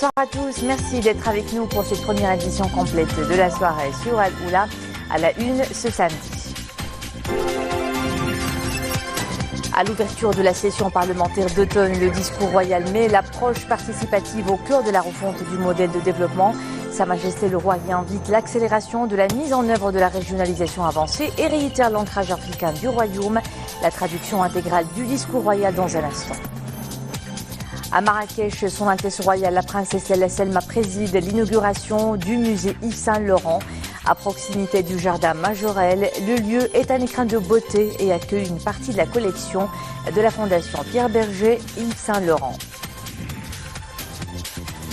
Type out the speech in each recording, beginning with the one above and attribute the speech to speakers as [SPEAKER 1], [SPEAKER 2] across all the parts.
[SPEAKER 1] Bonsoir à tous, merci d'être avec nous pour cette première édition complète de la soirée sur Al-Oula à la une ce samedi. À l'ouverture de la session parlementaire d'automne, le discours royal met l'approche participative au cœur de la refonte du modèle de développement. Sa Majesté le Roi y invite l'accélération de la mise en œuvre de la régionalisation avancée et réitère l'ancrage africain du Royaume. La traduction intégrale du discours royal dans un instant. À Marrakech, Son Altesse Royale, la princesse Ella Selma préside l'inauguration du musée Yves Saint-Laurent. À proximité du jardin Majorelle, le lieu est un écrin de beauté et accueille une partie de la collection de la Fondation Pierre Berger Yves Saint-Laurent.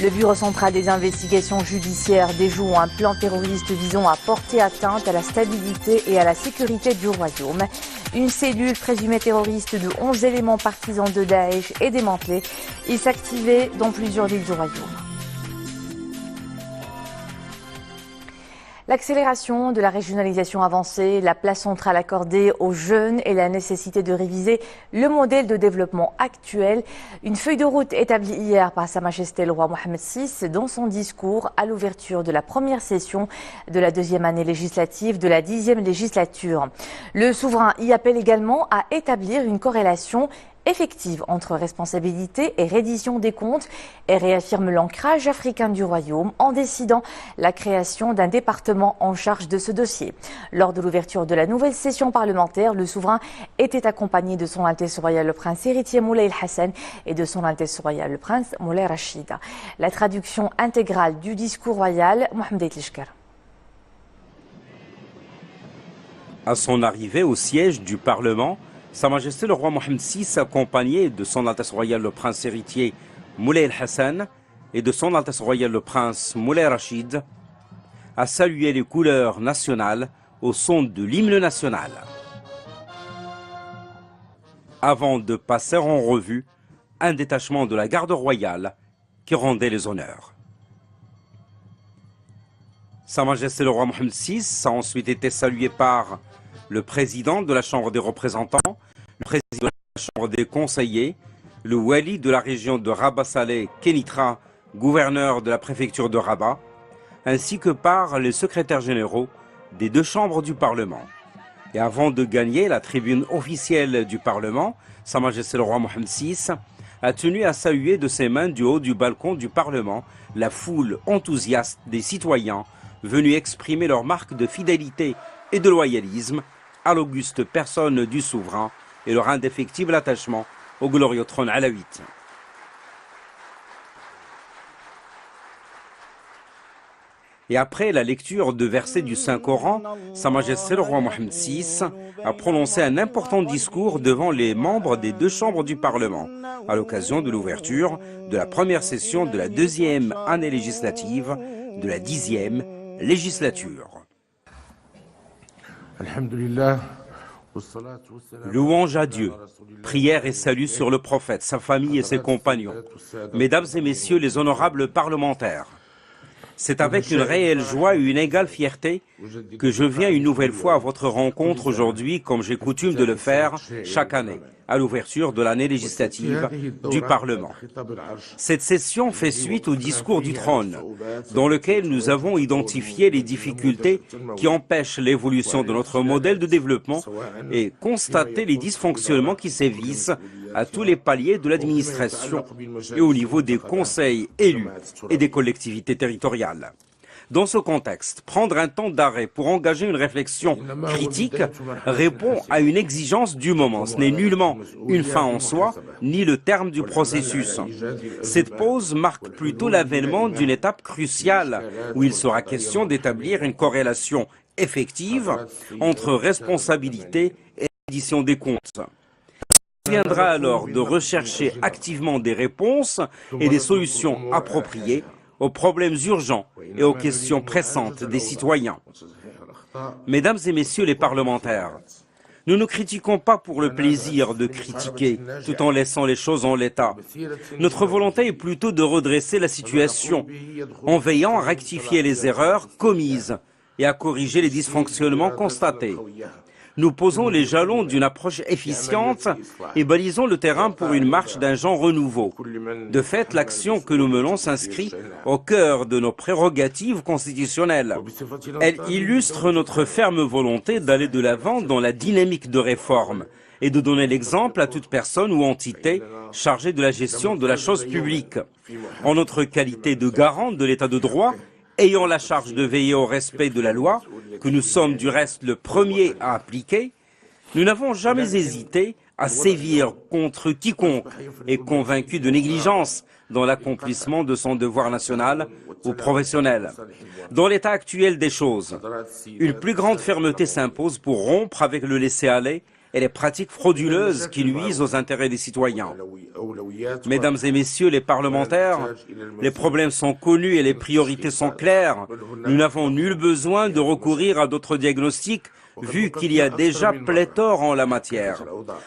[SPEAKER 1] Le Bureau central des investigations judiciaires déjoue un plan terroriste visant à porter atteinte à la stabilité et à la sécurité du Royaume. Une cellule présumée terroriste de 11 éléments partisans de Daesh est démantelée. Il s'activait dans plusieurs villes du Royaume. L'accélération de la régionalisation avancée, la place centrale accordée aux jeunes et la nécessité de réviser le modèle de développement actuel. Une feuille de route établie hier par Sa Majesté le Roi Mohammed VI dans son discours à l'ouverture de la première session de la deuxième année législative de la 10e législature. Le souverain y appelle également à établir une corrélation effective entre responsabilité et reddition des comptes et réaffirme l'ancrage africain du Royaume en décidant la création d'un département en charge de ce dossier. Lors de l'ouverture de la nouvelle session parlementaire, le souverain était accompagné de Son Altesse Royale le Prince héritier Moulay Hassan et de Son Altesse Royale le Prince Moulay Rachid. La traduction intégrale du discours royal, Mohamed Lishkar.
[SPEAKER 2] À son arrivée au siège du Parlement, Sa Majesté le Roi Mohammed VI, accompagné de Son Altesse Royale le Prince héritier Moulay Hassan et de Son Altesse Royale le Prince Moulay Rachid, a salué les couleurs nationales au son de l'hymne national. Avant de passer en revue un détachement de la garde royale qui rendait les honneurs. Sa Majesté le Roi Mohammed VI a ensuite été salué par le président de la Chambre des représentants, le président de la Chambre des conseillers, le wali de la région de Rabat-Salé, Kenitra, gouverneur de la préfecture de Rabat, ainsi que par les secrétaires généraux des deux chambres du Parlement. Et avant de gagner la tribune officielle du Parlement, Sa Majesté le Roi Mohammed VI a tenu à saluer de ses mains du haut du balcon du Parlement la foule enthousiaste des citoyens venus exprimer leur marque de fidélité et de loyalisme à l'auguste personne du souverain et leur indéfectible attachement au glorieux trône alaouite. Et après la lecture de versets du Saint-Coran, Sa Majesté le Roi Mohammed VI a prononcé un important discours devant les membres des deux chambres du Parlement, à l'occasion de l'ouverture de la première session de la deuxième année législative de la 10e législature. Louange à Dieu, prière et salut sur le prophète, sa famille et ses compagnons. Mesdames et messieurs les honorables parlementaires, c'est avec une réelle joie et une égale fierté que je viens une nouvelle fois à votre rencontre aujourd'hui, comme j'ai coutume de le faire chaque année, à l'ouverture de l'année législative du Parlement. Cette session fait suite au discours du trône, dans lequel nous avons identifié les difficultés qui empêchent l'évolution de notre modèle de développement et constaté les dysfonctionnements qui sévissent à tous les paliers de l'administration et au niveau des conseils élus et des collectivités territoriales. Dans ce contexte, prendre un temps d'arrêt pour engager une réflexion critique répond à une exigence du moment. Ce n'est nullement une fin en soi, ni le terme du processus. Cette pause marque plutôt l'avènement d'une étape cruciale où il sera question d'établir une corrélation effective entre responsabilité et reddition des comptes. Il viendra alors de rechercher activement des réponses et des solutions appropriées aux problèmes urgents et aux questions pressantes des citoyens. Mesdames et messieurs les parlementaires, nous ne critiquons pas pour le plaisir de critiquer tout en laissant les choses en l'état. Notre volonté est plutôt de redresser la situation en veillant à rectifier les erreurs commises et à corriger les dysfonctionnements constatés. Nous posons les jalons d'une approche efficiente et balisons le terrain pour une marche d'un genre renouveau. De fait, l'action que nous menons s'inscrit au cœur de nos prérogatives constitutionnelles. Elle illustre notre ferme volonté d'aller de l'avant dans la dynamique de réforme et de donner l'exemple à toute personne ou entité chargée de la gestion de la chose publique. En notre qualité de garant de l'état de droit, ayant la charge de veiller au respect de la loi, que nous sommes du reste le premier à appliquer, nous n'avons jamais hésité à sévir contre quiconque est convaincu de négligence dans l'accomplissement de son devoir national ou professionnel. Dans l'état actuel des choses, une plus grande fermeté s'impose pour rompre avec le laisser-aller et les pratiques frauduleuses qui nuisent aux intérêts des citoyens. Mesdames et messieurs les parlementaires, les problèmes sont connus et les priorités sont claires. Nous n'avons nul besoin de recourir à d'autres diagnostics vu qu'il y a déjà pléthore en la matière.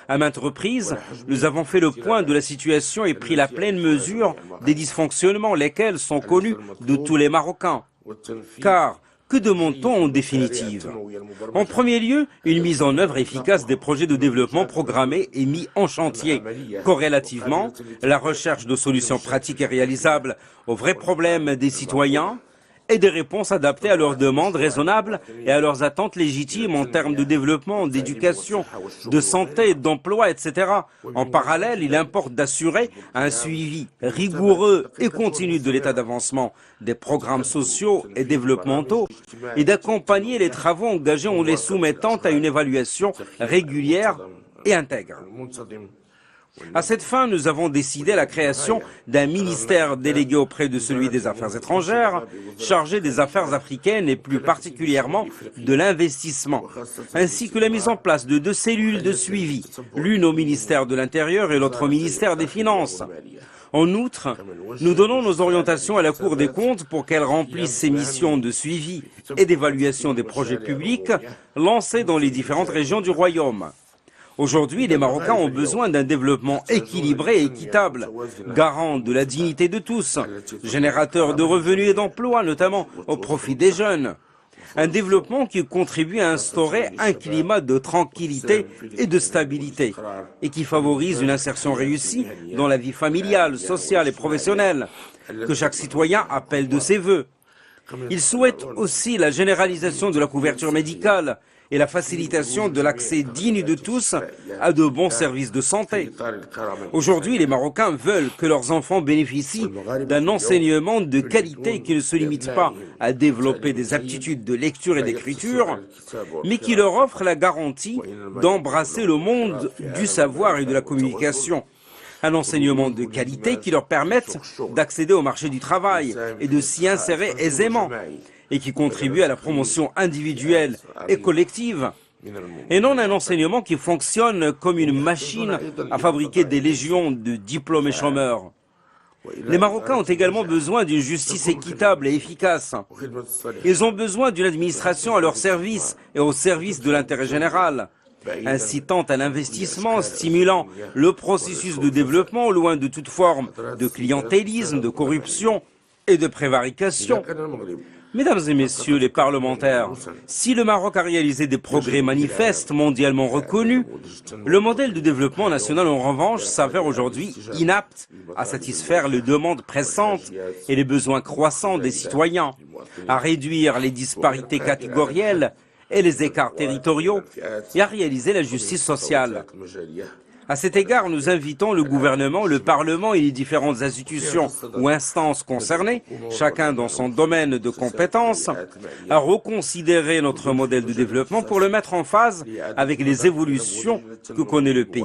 [SPEAKER 2] À maintes reprises, nous avons fait le point de la situation et pris la pleine mesure des dysfonctionnements, lesquels sont connus de tous les Marocains. Car, que demande-t-on en définitive? En premier lieu, une mise en œuvre efficace des projets de développement programmés et mis en chantier. Corrélativement, la recherche de solutions pratiques et réalisables aux vrais problèmes des citoyens et des réponses adaptées à leurs demandes raisonnables et à leurs attentes légitimes en termes de développement, d'éducation, de santé, d'emploi, etc. En parallèle, il importe d'assurer un suivi rigoureux et continu de l'état d'avancement des programmes sociaux et développementaux et d'accompagner les travaux engagés en les soumettant à une évaluation régulière et intègre. À cette fin, nous avons décidé la création d'un ministère délégué auprès de celui des Affaires étrangères, chargé des affaires africaines et plus particulièrement de l'investissement, ainsi que la mise en place de 2 cellules de suivi, l'une au ministère de l'Intérieur et l'autre au ministère des Finances. En outre, nous donnons nos orientations à la Cour des comptes pour qu'elle remplisse ses missions de suivi et d'évaluation des projets publics lancés dans les différentes régions du Royaume. Aujourd'hui, les Marocains ont besoin d'un développement équilibré et équitable, garant de la dignité de tous, générateur de revenus et d'emplois, notamment au profit des jeunes. Un développement qui contribue à instaurer un climat de tranquillité et de stabilité et qui favorise une insertion réussie dans la vie familiale, sociale et professionnelle que chaque citoyen appelle de ses vœux. Il souhaite aussi la généralisation de la couverture médicale et la facilitation de l'accès digne de tous à de bons services de santé. Aujourd'hui, les Marocains veulent que leurs enfants bénéficient d'un enseignement de qualité qui ne se limite pas à développer des aptitudes de lecture et d'écriture, mais qui leur offre la garantie d'embrasser le monde du savoir et de la communication. Un enseignement de qualité qui leur permette d'accéder au marché du travail et de s'y insérer aisément, et qui contribue à la promotion individuelle et collective, et non un enseignement qui fonctionne comme une machine à fabriquer des légions de diplômés chômeurs. Les Marocains ont également besoin d'une justice équitable et efficace. Ils ont besoin d'une administration à leur service et au service de l'intérêt général, incitant à l'investissement, stimulant le processus de développement loin de toute forme de clientélisme, de corruption et de prévarication. Mesdames et messieurs les parlementaires, si le Maroc a réalisé des progrès manifestes mondialement reconnus, le modèle de développement national en revanche s'avère aujourd'hui inapte à satisfaire les demandes pressantes et les besoins croissants des citoyens, à réduire les disparités catégorielles et les écarts territoriaux et à réaliser la justice sociale. À cet égard, nous invitons le gouvernement, le Parlement et les différentes institutions ou instances concernées, chacun dans son domaine de compétences, à reconsidérer notre modèle de développement pour le mettre en phase avec les évolutions que connaît le pays.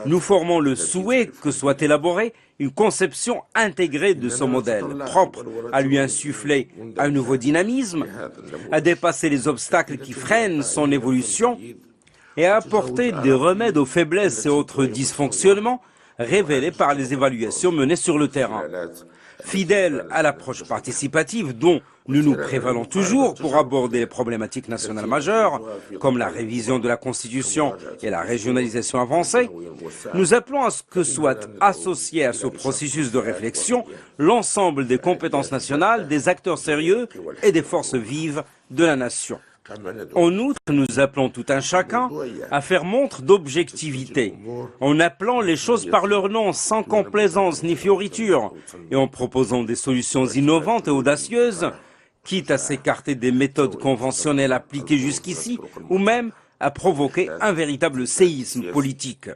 [SPEAKER 2] Nous formons le souhait que soit élaborée une conception intégrée de ce modèle, propre à lui insuffler un nouveau dynamisme, à dépasser les obstacles qui freinent son évolution et à apporter des remèdes aux faiblesses et autres dysfonctionnements révélés par les évaluations menées sur le terrain. Fidèle à l'approche participative dont nous nous prévalons toujours pour aborder les problématiques nationales majeures, comme la révision de la Constitution et la régionalisation avancée, nous appelons à ce que soit associé à ce processus de réflexion l'ensemble des compétences nationales, des acteurs sérieux et des forces vives de la nation. En outre, nous appelons tout un chacun à faire montre d'objectivité, en appelant les choses par leur nom, sans complaisance ni fioriture, et en proposant des solutions innovantes et audacieuses, quitte à s'écarter des méthodes conventionnelles appliquées jusqu'ici, ou même à provoquer un véritable séisme politique.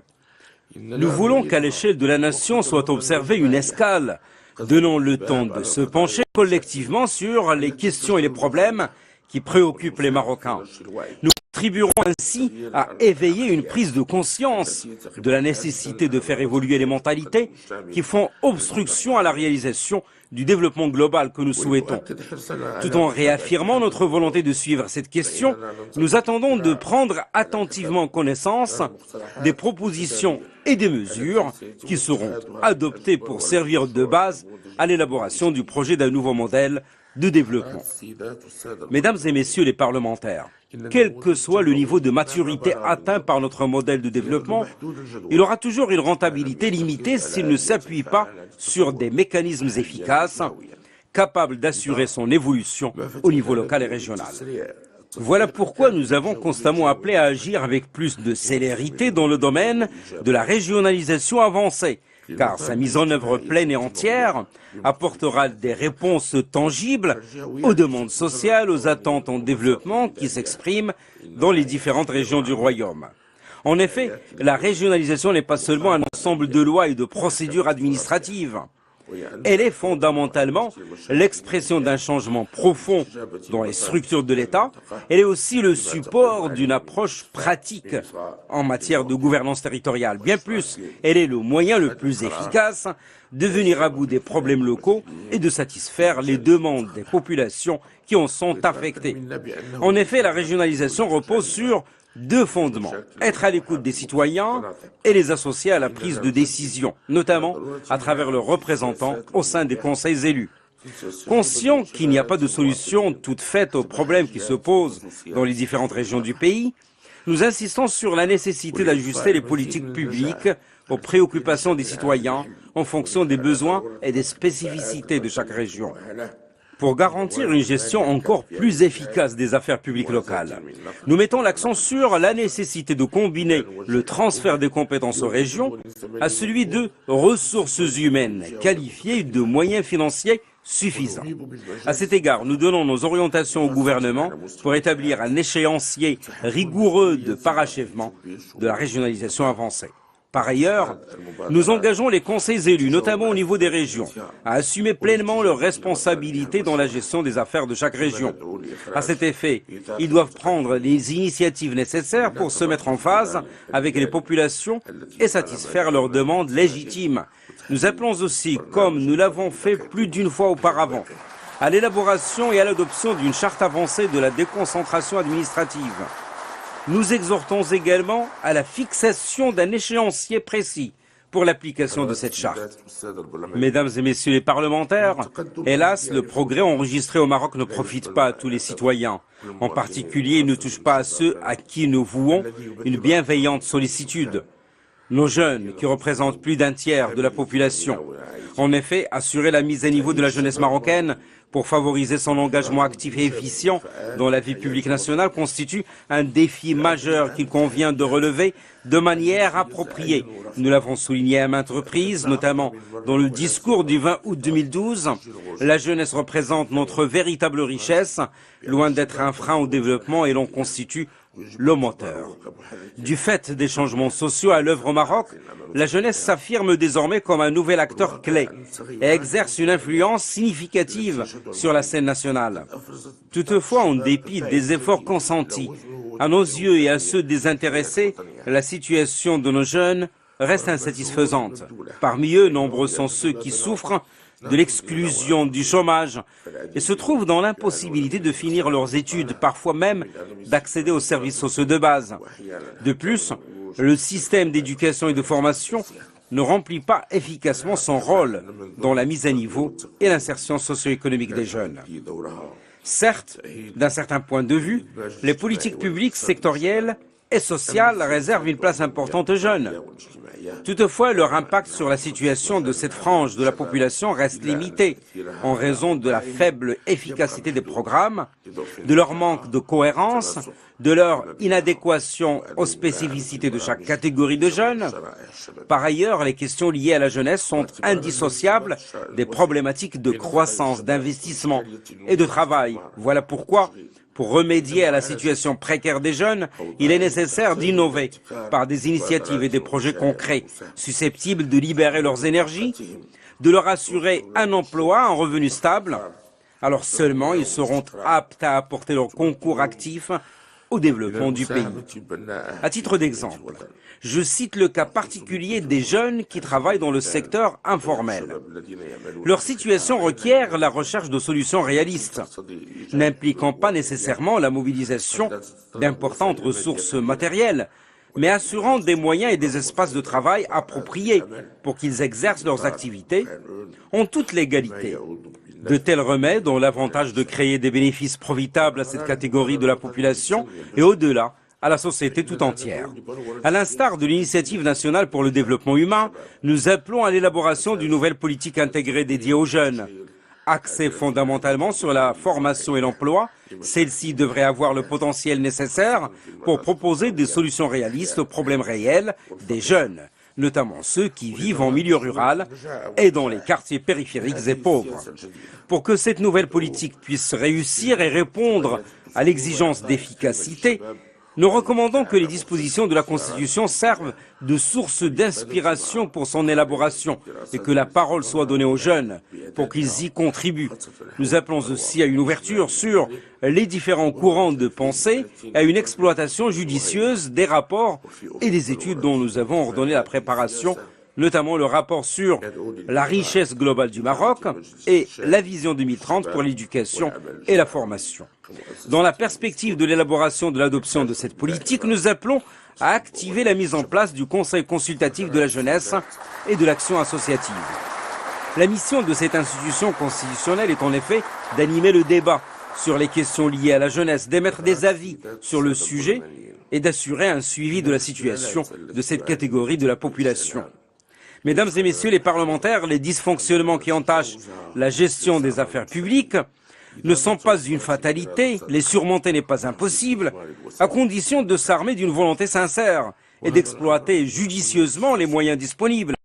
[SPEAKER 2] Nous voulons qu'à l'échelle de la nation soit observée une escale, donnant le temps de se pencher collectivement sur les questions et les problèmes qui préoccupent les Marocains. Nous contribuerons ainsi à éveiller une prise de conscience de la nécessité de faire évoluer les mentalités qui font obstruction à la réalisation du développement global que nous souhaitons. Tout en réaffirmant notre volonté de suivre cette question, nous attendons de prendre attentivement connaissance des propositions et des mesures qui seront adoptées pour servir de base à l'élaboration du projet d'un nouveau modèle de développement. Mesdames et messieurs les parlementaires, quel que soit le niveau de maturité atteint par notre modèle de développement, il aura toujours une rentabilité limitée s'il ne s'appuie pas sur des mécanismes efficaces capables d'assurer son évolution au niveau local et régional. Voilà pourquoi nous avons constamment appelé à agir avec plus de célérité dans le domaine de la régionalisation avancée, car sa mise en œuvre pleine et entière apportera des réponses tangibles aux demandes sociales, aux attentes en développement qui s'expriment dans les différentes régions du royaume. En effet, la régionalisation n'est pas seulement un ensemble de lois et de procédures administratives. Elle est fondamentalement l'expression d'un changement profond dans les structures de l'État. Elle est aussi le support d'une approche pratique en matière de gouvernance territoriale. Bien plus, elle est le moyen le plus efficace de venir à bout des problèmes locaux et de satisfaire les demandes des populations qui en sont affectées. En effet, la régionalisation repose sur deux fondements: être à l'écoute des citoyens et les associer à la prise de décision, notamment à travers leurs représentants au sein des conseils élus. Conscient qu'il n'y a pas de solution toute faite aux problèmes qui se posent dans les différentes régions du pays, nous insistons sur la nécessité d'ajuster les politiques publiques aux préoccupations des citoyens en fonction des besoins et des spécificités de chaque région. Pour garantir une gestion encore plus efficace des affaires publiques locales, nous mettons l'accent sur la nécessité de combiner le transfert des compétences aux régions à celui de ressources humaines qualifiées et de moyens financiers suffisants. À cet égard, nous donnons nos orientations au gouvernement pour établir un échéancier rigoureux de parachèvement de la régionalisation avancée. Par ailleurs, nous engageons les conseils élus, notamment au niveau des régions, à assumer pleinement leurs responsabilités dans la gestion des affaires de chaque région. À cet effet, ils doivent prendre les initiatives nécessaires pour se mettre en phase avec les populations et satisfaire leurs demandes légitimes. Nous appelons aussi, comme nous l'avons fait plus d'une fois auparavant, à l'élaboration et à l'adoption d'une charte avancée de la déconcentration administrative. Nous exhortons également à la fixation d'un échéancier précis pour l'application de cette charte. Mesdames et messieurs les parlementaires, hélas, le progrès enregistré au Maroc ne profite pas à tous les citoyens. En particulier, il ne touche pas à ceux à qui nous vouons une bienveillante sollicitude. Nos jeunes, qui représentent plus d'un tiers de la population. En effet, assurer la mise à niveau de la jeunesse marocaine pour favoriser son engagement actif et efficient dans la vie publique nationale constitue un défi majeur qu'il convient de relever de manière appropriée. Nous l'avons souligné à maintes reprises, notamment dans le discours du 20 août 2012. La jeunesse représente notre véritable richesse, loin d'être un frein au développement, et l'on constitue le moteur. Du fait des changements sociaux à l'œuvre au Maroc, la jeunesse s'affirme désormais comme un nouvel acteur clé et exerce une influence significative sur la scène nationale. Toutefois, en dépit des efforts consentis, à nos yeux et à ceux des intéressés, la situation de nos jeunes reste insatisfaisante. Parmi eux, nombreux sont ceux qui souffrent de l'exclusion, du chômage, et se trouvent dans l'impossibilité de finir leurs études, parfois même d'accéder aux services sociaux de base. De plus, le système d'éducation et de formation ne remplit pas efficacement son rôle dans la mise à niveau et l'insertion socio-économique des jeunes. Certes, d'un certain point de vue, les politiques publiques sectorielles et sociale réservent une place importante aux jeunes. Toutefois, leur impact sur la situation de cette frange de la population reste limité en raison de la faible efficacité des programmes, de leur manque de cohérence, de leur inadéquation aux spécificités de chaque catégorie de jeunes. Par ailleurs, les questions liées à la jeunesse sont indissociables des problématiques de croissance, d'investissement et de travail. Voilà pourquoi, pour remédier à la situation précaire des jeunes, il est nécessaire d'innover par des initiatives et des projets concrets susceptibles de libérer leurs énergies, de leur assurer un emploi, un revenu stable. Alors seulement ils seront aptes à apporter leur concours actif au développement du pays. À titre d'exemple, je cite le cas particulier des jeunes qui travaillent dans le secteur informel. Leur situation requiert la recherche de solutions réalistes, n'impliquant pas nécessairement la mobilisation d'importantes ressources matérielles, mais assurant des moyens et des espaces de travail appropriés pour qu'ils exercent leurs activités en toute légalité. De tels remèdes ont l'avantage de créer des bénéfices profitables à cette catégorie de la population et au-delà, à la société tout entière. À l'instar de l'initiative nationale pour le développement humain, nous appelons à l'élaboration d'une nouvelle politique intégrée dédiée aux jeunes. Axée fondamentalement sur la formation et l'emploi, celle-ci devrait avoir le potentiel nécessaire pour proposer des solutions réalistes aux problèmes réels des jeunes, notamment ceux qui vivent en milieu rural et dans les quartiers périphériques et pauvres. Pour que cette nouvelle politique puisse réussir et répondre à l'exigence d'efficacité, nous recommandons que les dispositions de la Constitution servent de source d'inspiration pour son élaboration et que la parole soit donnée aux jeunes pour qu'ils y contribuent. Nous appelons aussi à une ouverture sur les différents courants de pensée et à une exploitation judicieuse des rapports et des études dont nous avons ordonné la préparation, notamment le rapport sur la richesse globale du Maroc et la vision 2030 pour l'éducation et la formation. Dans la perspective de l'élaboration de l'adoption de cette politique, nous appelons à activer la mise en place du Conseil consultatif de la jeunesse et de l'action associative. La mission de cette institution constitutionnelle est en effet d'animer le débat sur les questions liées à la jeunesse, d'émettre des avis sur le sujet et d'assurer un suivi de la situation de cette catégorie de la population. Mesdames et messieurs les parlementaires, les dysfonctionnements qui entachent la gestion des affaires publiques ne sont pas une fatalité, les surmonter n'est pas impossible, à condition de s'armer d'une volonté sincère et d'exploiter judicieusement les moyens disponibles.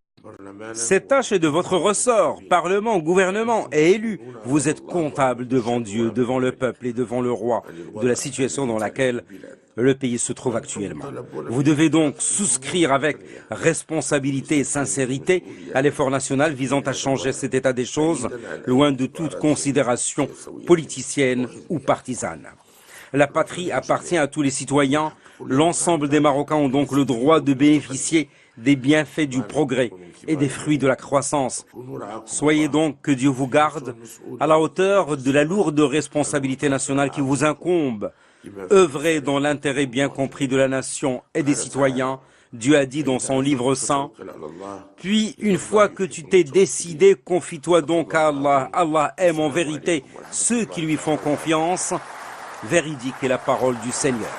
[SPEAKER 2] Cette tâche est de votre ressort, Parlement, gouvernement et élus. Vous êtes comptables devant Dieu, devant le peuple et devant le roi de la situation dans laquelle le pays se trouve actuellement. Vous devez donc souscrire avec responsabilité et sincérité à l'effort national visant à changer cet état des choses, loin de toute considération politicienne ou partisane. La patrie appartient à tous les citoyens. L'ensemble des Marocains ont donc le droit de bénéficier des bienfaits du progrès et des fruits de la croissance. Soyez donc, que Dieu vous garde, à la hauteur de la lourde responsabilité nationale qui vous incombe. Œuvrez dans l'intérêt bien compris de la nation et des citoyens. Dieu a dit dans son livre saint, puis une fois que tu t'es décidé, confie-toi donc à Allah. Allah aime en vérité ceux qui lui font confiance. Véridique est la parole du Seigneur.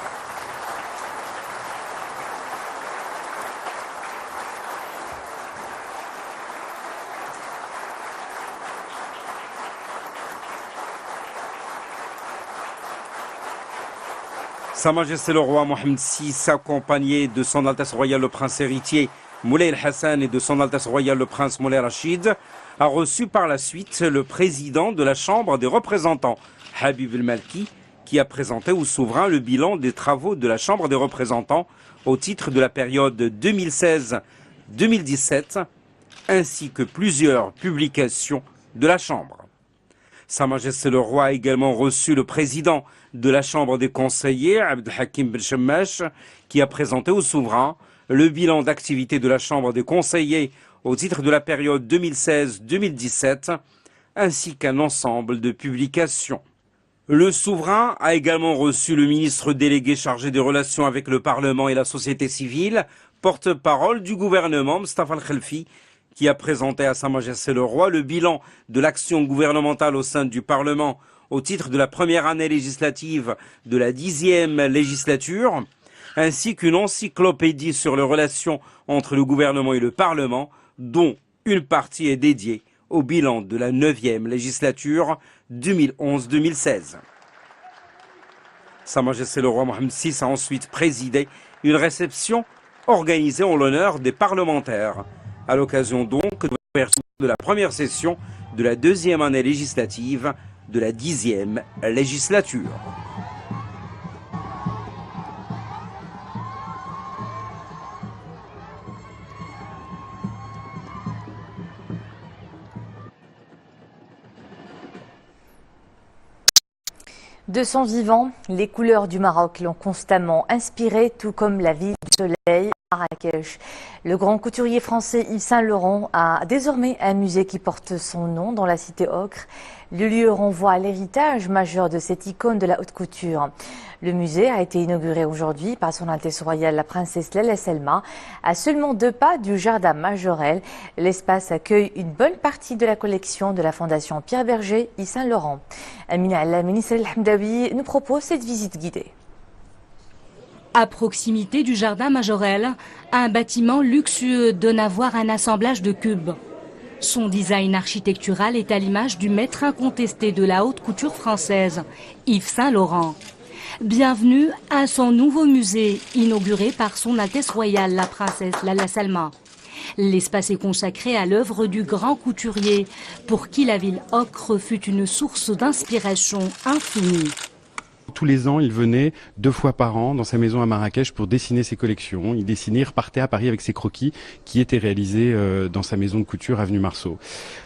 [SPEAKER 2] Sa Majesté le roi Mohammed VI, accompagné de son Altesse royale le prince héritier Moulay el-Hassan et de son Altesse royale le prince Moulay Rachid, a reçu par la suite le président de la Chambre des représentants, Habib el-Malki, qui a présenté au souverain le bilan des travaux de la Chambre des représentants au titre de la période 2016-2017, ainsi que plusieurs publications de la Chambre. Sa Majesté le roi a également reçu le président de la Chambre des conseillers, Abdelhakim Belchemash, qui a présenté au souverain le bilan d'activité de la Chambre des conseillers au titre de la période 2016-2017, ainsi qu'un ensemble de publications. Le souverain a également reçu le ministre délégué chargé des relations avec le Parlement et la société civile, porte-parole du gouvernement, Mustafa Al-Khelfi, qui a présenté à Sa Majesté le roi le bilan de l'action gouvernementale au sein du Parlement au titre de la première année législative de la 10e législature. ainsi qu'une encyclopédie sur les relations entre le gouvernement et le Parlement, dont une partie est dédiée au bilan de la 9e législature 2011-2016. Sa Majesté le roi Mohammed VI a ensuite présidé une réception organisée en l'honneur des parlementaires, à l'occasion donc de la première session de la 2e année législative de la 10e législature.
[SPEAKER 1] De son vivant, les couleurs du Maroc l'ont constamment inspiré, tout comme la ville du soleil, Marrakech. Le grand couturier français Yves Saint Laurent a désormais un musée qui porte son nom dans la cité Ocre. Le lieu renvoie à l'héritage majeur de cette icône de la haute couture. Le musée a été inauguré aujourd'hui par son Altesse royale la princesse Lalla Selma, à seulement 2 pas du jardin Majorelle. L'espace accueille une bonne partie de la collection de la Fondation Pierre Berger Yves Saint Laurent. Amina Al-Ministre El-Hamdawi nous propose cette visite guidée.
[SPEAKER 3] À proximité du jardin Majorelle, un bâtiment luxueux donne à voir un assemblage de cubes. Son design architectural est à l'image du maître incontesté de la haute couture française, Yves Saint Laurent. Bienvenue à son nouveau musée, inauguré par son Altesse royale la princesse Lalla Selma. L'espace est consacré à l'œuvre du grand couturier, pour qui la ville Ocre fut une source d'inspiration infinie.
[SPEAKER 4] Tous les ans, il venait 2 fois par an dans sa maison à Marrakech pour dessiner ses collections. Il dessinait, il repartait à Paris avec ses croquis qui étaient réalisés dans sa maison de couture avenue Marceau.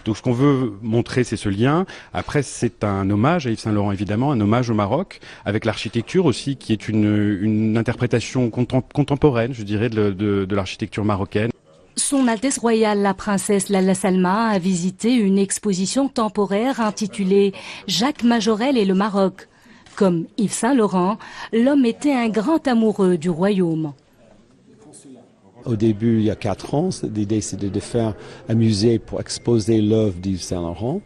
[SPEAKER 4] Donc ce qu'on veut montrer, c'est ce lien. Après, c'est un hommage à Yves Saint Laurent, évidemment, un hommage au Maroc, avec l'architecture aussi, qui est une interprétation contemporaine, je dirais, de l'architecture marocaine.
[SPEAKER 3] Son Altesse royale la princesse Lalla Selma a visité une exposition temporaire intitulée « Jacques Majorelle et le Maroc ». Comme Yves Saint Laurent, l'homme était un grand amoureux du royaume.
[SPEAKER 5] Au début, il y a 4 ans, l'idée c'était de faire un musée pour exposer l'œuvre d'Yves Saint Laurent.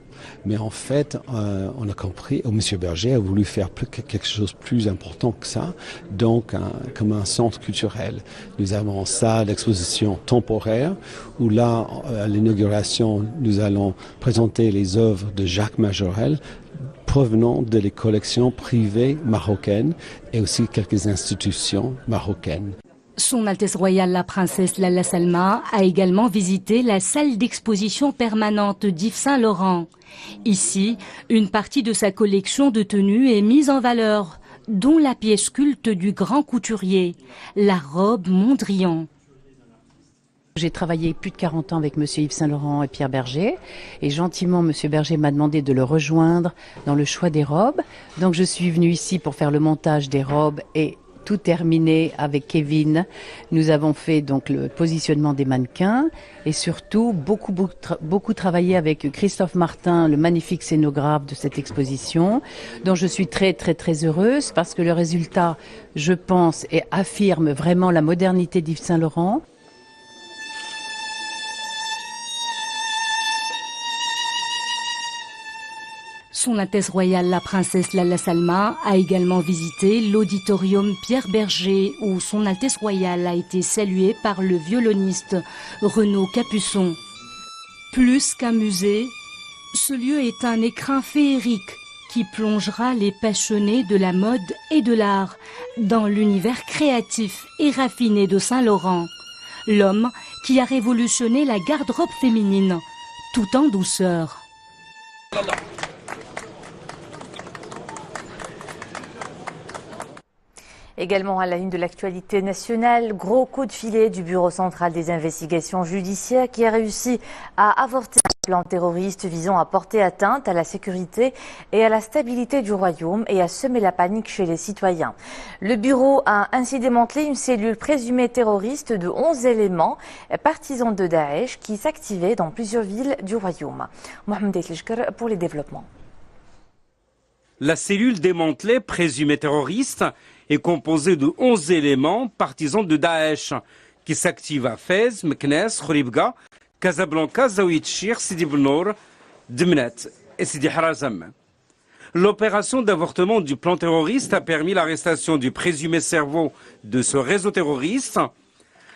[SPEAKER 5] Mais en fait, on a compris, M. Berger a voulu faire quelque chose de plus important que ça, donc comme un centre culturel. Nous avons une salle d'exposition temporaire où là, à l'inauguration, nous allons présenter les œuvres de Jacques Majorelle provenant de les collections privées marocaines et aussi quelques institutions marocaines.
[SPEAKER 3] Son Altesse royale la princesse Lalla Selma a également visité la salle d'exposition permanente d'Yves Saint Laurent. Ici, une partie de sa collection de tenues est mise en valeur, dont la pièce culte du grand couturier, la robe Mondrian.
[SPEAKER 6] J'ai travaillé plus de 40 ans avec monsieur Yves Saint Laurent et Pierre Berger et gentiment monsieur Berger m'a demandé de le rejoindre dans le choix des robes. Donc je suis venue ici pour faire le montage des robes et tout terminé avec Kevin. Nous avons fait donc le positionnement des mannequins et surtout beaucoup travaillé avec Christophe Martin, le magnifique scénographe de cette exposition, dont je suis très heureuse parce que le résultat, je pense, affirme vraiment la modernité d'Yves Saint Laurent.
[SPEAKER 3] Son Altesse royale la princesse Lalla Selma a également visité l'auditorium Pierre Berger où son Altesse royale a été saluée par le violoniste Renaud Capuçon. Plus qu'un musée, ce lieu est un écrin féerique qui plongera les passionnés de la mode et de l'art dans l'univers créatif et raffiné de Saint Laurent, l'homme qui a révolutionné la garde-robe féminine tout en douceur.
[SPEAKER 1] Également à la une de l'actualité nationale, gros coup de filet du Bureau central des investigations judiciaires qui a réussi à avorter un plan terroriste visant à porter atteinte à la sécurité et à la stabilité du royaume et à semer la panique chez les citoyens. Le bureau a ainsi démantelé une cellule présumée terroriste de 11 éléments partisans de Daesh qui s'activaient dans plusieurs villes du royaume. Mohamed Etlejker pour les développements.
[SPEAKER 2] La cellule démantelée, présumée terroriste, est composée de 11 éléments partisans de Daesh qui s'activent à Fès, Meknes, Khouribga, Casablanca, Zaouïd Chir, Sidi Bnour, Dmnet et Sidi Harazem. L'opération d'avortement du plan terroriste a permis l'arrestation du présumé cerveau de ce réseau terroriste,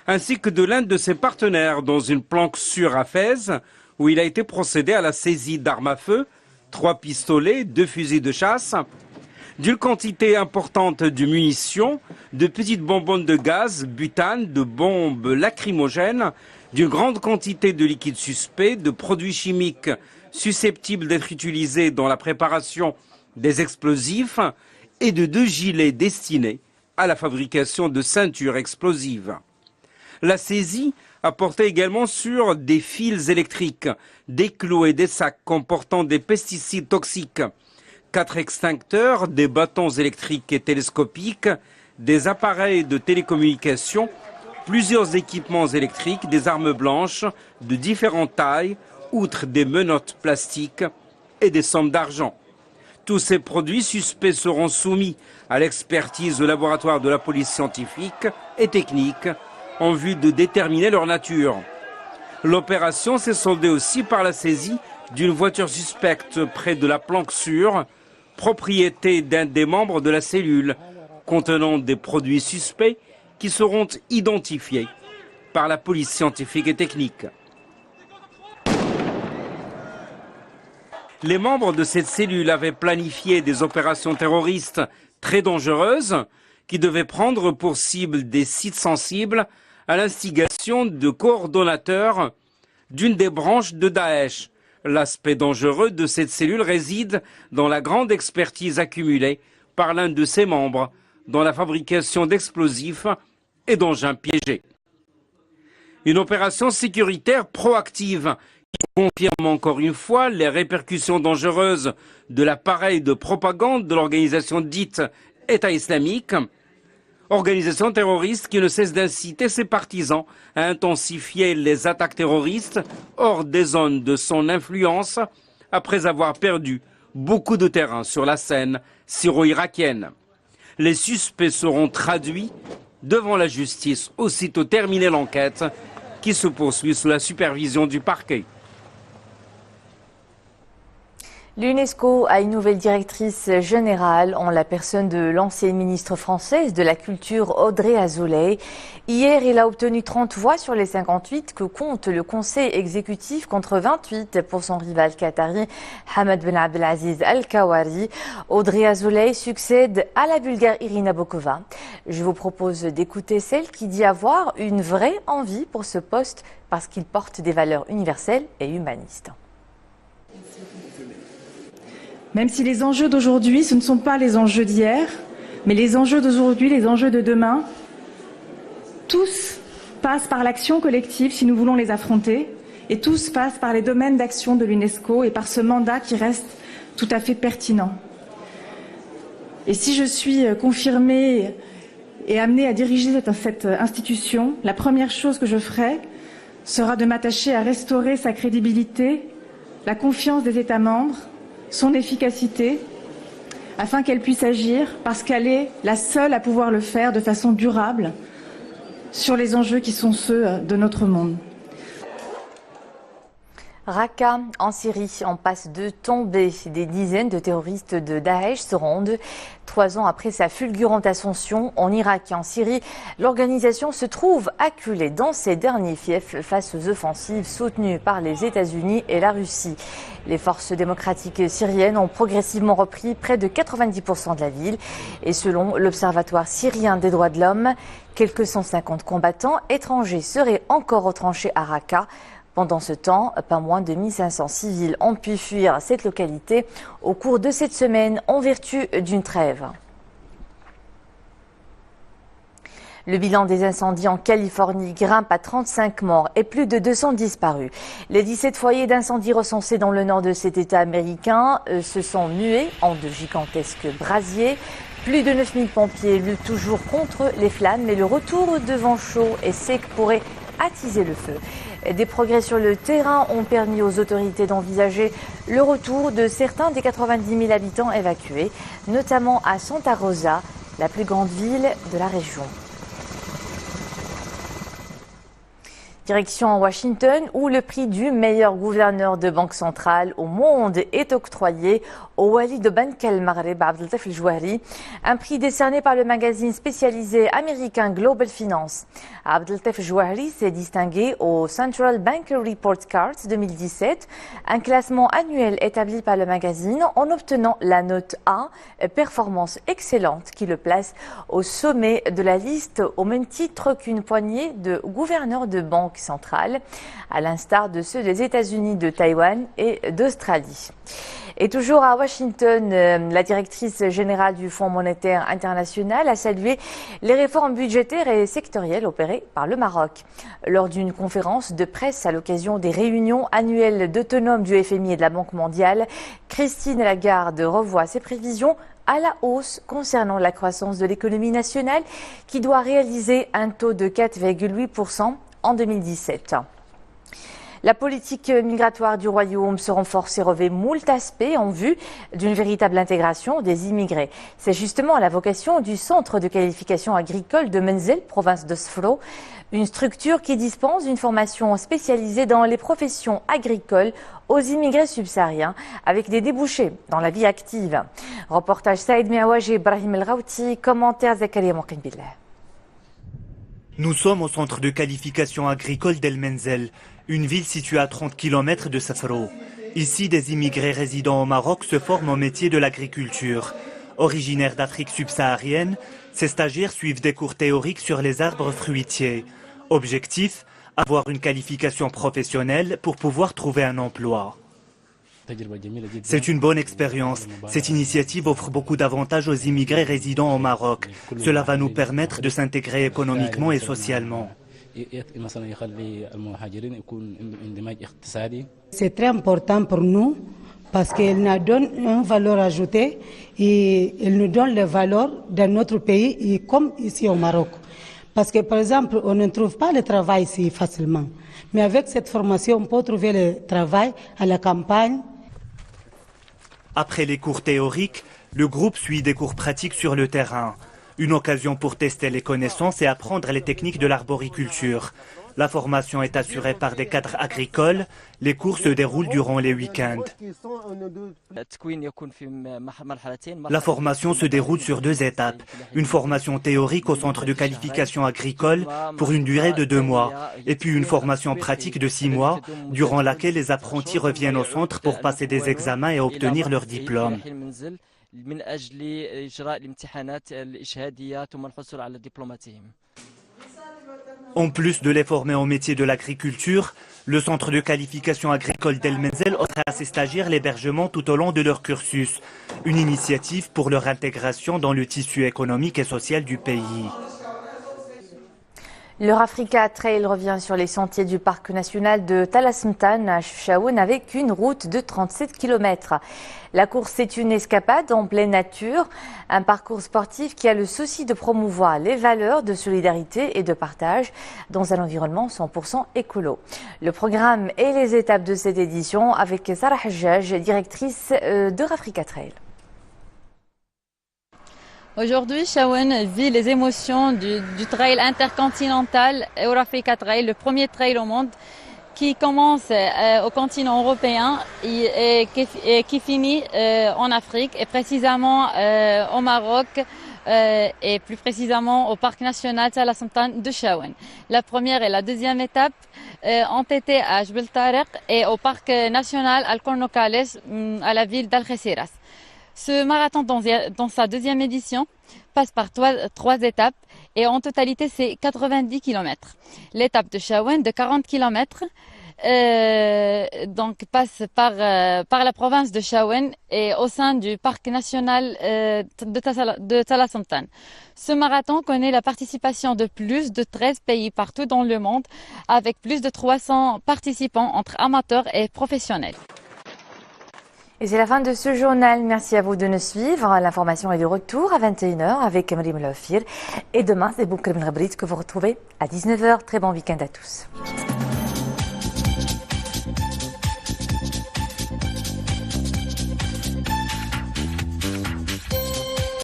[SPEAKER 2] ainsi que de l'un de ses partenaires dans une planque sûre à Fès, où il a été procédé à la saisie d'armes à feu, 3 pistolets, 2 fusils de chasse, d'une quantité importante de munitions, de petites bonbonnes de gaz, butane, de bombes lacrymogènes, d'une grande quantité de liquide suspect, de produits chimiques susceptibles d'être utilisés dans la préparation des explosifs et de 2 gilets destinés à la fabrication de ceintures explosives. La saisie a porté également sur des fils électriques, des clous et des sacs comportant des pesticides toxiques, 4 extincteurs, des bâtons électriques et télescopiques, des appareils de télécommunication, plusieurs équipements électriques, des armes blanches de différentes tailles, outre des menottes plastiques et des sommes d'argent. Tous ces produits suspects seront soumis à l'expertise au laboratoire de la police scientifique et technique en vue de déterminer leur nature. L'opération s'est soldée aussi par la saisie d'une voiture suspecte près de la planque sûre, propriété d'un des membres de la cellule, contenant des produits suspects qui seront identifiés par la police scientifique et technique. Les membres de cette cellule avaient planifié des opérations terroristes très dangereuses qui devaient prendre pour cible des sites sensibles à l'instigation de coordonnateurs d'une des branches de Daesh. L'aspect dangereux de cette cellule réside dans la grande expertise accumulée par l'un de ses membres dans la fabrication d'explosifs et d'engins piégés. Une opération sécuritaire proactive qui confirme encore une fois les répercussions dangereuses de l'appareil de propagande de l'organisation dite État islamique, organisation terroriste qui ne cesse d'inciter ses partisans à intensifier les attaques terroristes hors des zones de son influence après avoir perdu beaucoup de terrain sur la scène syro-irakienne. Les suspects seront traduits devant la justice aussitôt terminée l'enquête qui se poursuit sous la supervision du parquet.
[SPEAKER 1] L'UNESCO a une nouvelle directrice générale en la personne de l'ancienne ministre française de la Culture Audrey Azoulay. Hier, il a obtenu 30 voix sur les 58 que compte le Conseil exécutif contre 28 pour son rival qatari Hamad Ben Abdelaziz Al-Kawari. Audrey Azoulay succède à la Bulgare Irina Bokova. Je vous propose d'écouter celle qui dit avoir une vraie envie pour ce poste parce qu'il porte des valeurs universelles et humanistes.
[SPEAKER 7] Même si les enjeux d'aujourd'hui, ce ne sont pas les enjeux d'hier, mais les enjeux d'aujourd'hui, les enjeux de demain, tous passent par l'action collective si nous voulons les affronter, et tous passent par les domaines d'action de l'UNESCO et par ce mandat qui reste tout à fait pertinent. Et si je suis confirmée et amenée à diriger cette institution, la première chose que je ferai sera de m'attacher à restaurer sa crédibilité, la confiance des États membres, son efficacité, afin qu'elle puisse agir, parce qu'elle est la seule à pouvoir le faire de façon durable sur les enjeux qui sont ceux de notre monde.
[SPEAKER 1] Raqqa, en Syrie, en passe de tomber. Des dizaines de terroristes de Daesh se rendent. 3 ans après sa fulgurante ascension en Irak et en Syrie, l'organisation se trouve acculée dans ses derniers fiefs face aux offensives soutenues par les États-Unis et la Russie. Les forces démocratiques syriennes ont progressivement repris près de 90% de la ville. Et selon l'Observatoire syrien des droits de l'homme, quelques 150 combattants étrangers seraient encore retranchés à Raqqa. Pendant ce temps, pas moins de 1500 civils ont pu fuir cette localité au cours de cette semaine en vertu d'une trêve. Le bilan des incendies en Californie grimpe à 35 morts et plus de 200 disparus. Les 17 foyers d'incendie recensés dans le nord de cet État américain se sont mués en de gigantesques brasiers. Plus de 9000 pompiers luttent toujours contre les flammes, mais le retour de vent chaud et sec pourrait attiser le feu. Des progrès sur le terrain ont permis aux autorités d'envisager le retour de certains des 90 000 habitants évacués, notamment à Santa Rosa, la plus grande ville de la région. Direction Washington, où le prix du meilleur gouverneur de banque centrale au monde est octroyé au Wali de Bank al-Maghreb Abdeltaf el-Jouahri, un prix décerné par le magazine spécialisé américain Global Finance. Abdeltaf el-Jouahri s'est distingué au Central Banker Report Cards 2017, un classement annuel établi par le magazine en obtenant la note A, performance excellente, qui le place au sommet de la liste au même titre qu'une poignée de gouverneurs de banques centrales, à l'instar de ceux des États-Unis, de Taïwan et d'Australie. Et toujours à Washington, la directrice générale du Fonds monétaire international a salué les réformes budgétaires et sectorielles opérées par le Maroc. Lors d'une conférence de presse à l'occasion des réunions annuelles d'autonomes du FMI et de la Banque mondiale, Christine Lagarde revoit ses prévisions à la hausse concernant la croissance de l'économie nationale qui doit réaliser un taux de 4,8% en 2017. La politique migratoire du Royaume se renforce et revêt moult aspects en vue d'une véritable intégration des immigrés. C'est justement la vocation du Centre de qualification agricole de Menzel, province de Sfro, une structure qui dispense une formation spécialisée dans les professions agricoles aux immigrés subsahariens avec des débouchés dans la vie active. Reportage Saïd Miawaji, Ibrahim El Ghouti, commentaire Zakaria Moukinbillah.
[SPEAKER 8] Nous sommes au centre de qualification agricole d'El Menzel, une ville située à 30 km de Safro. Ici, des immigrés résidant au Maroc se forment au métier de l'agriculture. Originaires d'Afrique subsaharienne, ces stagiaires suivent des cours théoriques sur les arbres fruitiers. Objectif, avoir une qualification professionnelle pour pouvoir trouver un emploi. C'est une bonne expérience. Cette initiative offre beaucoup d'avantages aux immigrés résidant au Maroc. Cela va nous permettre de s'intégrer économiquement et socialement.
[SPEAKER 9] C'est très important pour nous parce qu'elle nous donne une valeur ajoutée et elle nous donne les valeurs de notre pays et comme ici au Maroc. Parce que par exemple, on ne trouve pas le travail ici facilement. Mais avec cette formation, on peut trouver le travail à la campagne.
[SPEAKER 8] Après les cours théoriques, le groupe suit des cours pratiques sur le terrain. Une occasion pour tester les connaissances et apprendre les techniques de l'arboriculture. La formation est assurée par des cadres agricoles. Les cours se déroulent durant les week-ends. La formation se déroule sur 2 étapes. Une formation théorique au centre de qualification agricole pour une durée de 2 mois. Et puis une formation pratique de 6 mois, durant laquelle les apprentis reviennent au centre pour passer des examens et obtenir leur diplôme. En plus de les former au métier de l'agriculture, le centre de qualification agricole d'El Menzel offre à ses stagiaires l'hébergement tout au long de leur cursus. Une initiative pour leur intégration dans le tissu économique et social du pays.
[SPEAKER 1] L'Eurafrica Trail revient sur les sentiers du parc national de Talassemtane à Chefchaouen avec une route de 37 km. La course est une escapade en pleine nature, un parcours sportif qui a le souci de promouvoir les valeurs de solidarité et de partage dans un environnement 100% écolo. Le programme et les étapes de cette édition avec Sarah Hajjaj, directrice d'Eurafrica Trail.
[SPEAKER 10] Aujourd'hui, Chaouen vit les émotions du trail intercontinental Eurafrica Trail, le premier trail au monde qui commence au continent européen et qui finit en Afrique et précisément au Maroc et plus précisément au parc national Talassemtane de Chaouen. La première et la deuxième étape ont été à Jbel Tarek et au parc national Al-Cornocales à la ville d'Algeciras. Ce marathon, dans sa deuxième édition, passe par 3 étapes et en totalité, c'est 90 km. L'étape de Chaouen de 40 km donc passe par la province de Chaouen et au sein du parc national de Talassemtane. Ce marathon connaît la participation de plus de 13 pays partout dans le monde avec plus de 300 participants entre amateurs et professionnels.
[SPEAKER 1] Et c'est la fin de ce journal. Merci à vous de nous suivre. L'information est de retour à 21h avec Marie Melofir. Et demain, c'est Boukrim Rabrit que vous retrouvez à 19h. Très bon week-end à tous.